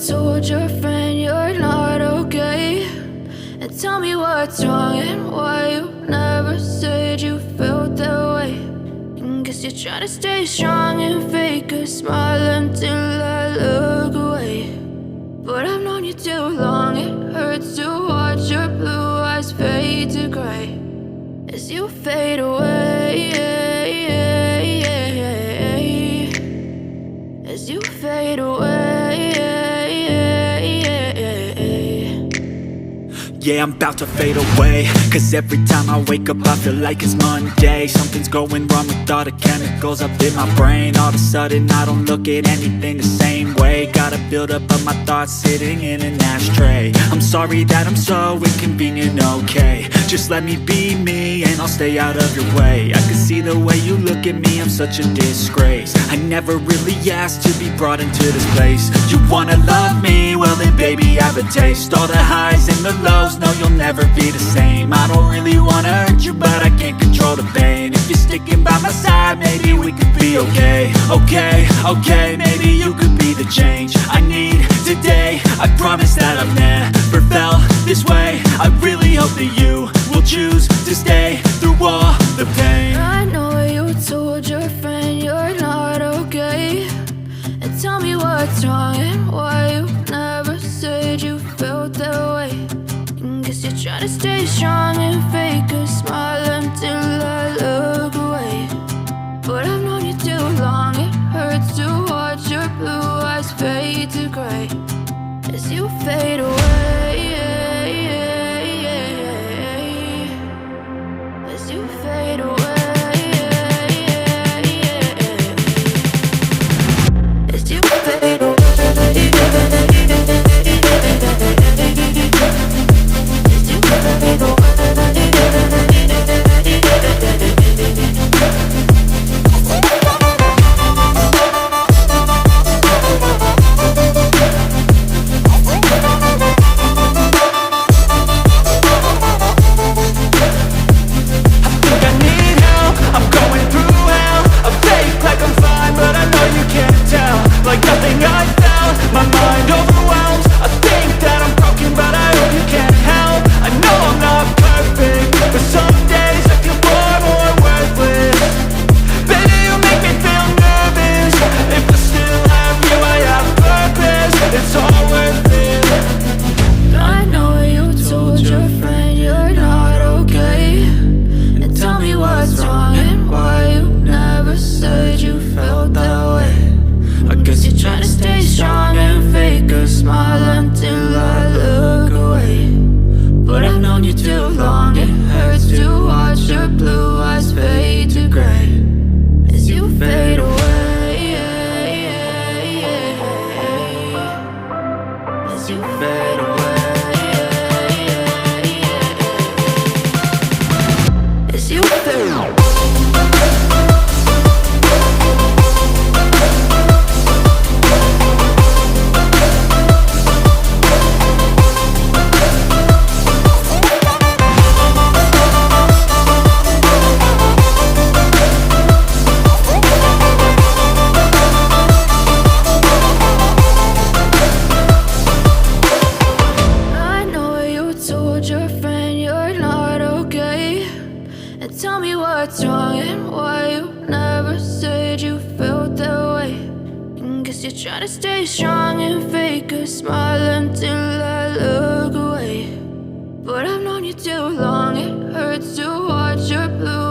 told your friend you're not okay, and tell me what's wrong and why you never said you felt that way. And guess you're trying to stay strong and fake a smile until I look away. But I've known you too long, it hurts to watch your blue eyes fade to gray as you fade away, as you fade away. Yeah, I'm about to fade away, cause every time I wake up I feel like it's Monday. Something's going wrong with all the chemicals up in my brain. All of a sudden I don't look at anything the same way. Gotta build up of my thoughts sitting in an ashtray. I'm sorry that I'm so inconvenient, okay. Just let me be me and I'll stay out of your way. I can see the way you look at me, I'm such a disgrace. I never really asked to be brought into this place. You wanna love me? Well then baby I have a taste. All the highs and the lows, no you'll never be the same. I don't really wanna hurt you but I can't control the pain. If you're sticking by my side maybe we could be okay. Okay, maybe you could be the change I need today. I promise that I've never felt this way. I really hope that you will choose to stay through all the pain. I know you told your friend you're not okay, and tell me what's wrong and why you never said you felt that way. And guess you're trying to stay strong and fake a smile until I look away. But I've known you too long, it hurts to watch your blue eyes fade to gray as you fade away, as you fade away, as you fade away. Tell me what's wrong and why you never said you felt that way. And guess you're trying to stay strong and fake a smile until I look away. But I've known you too long, it hurts to watch your blue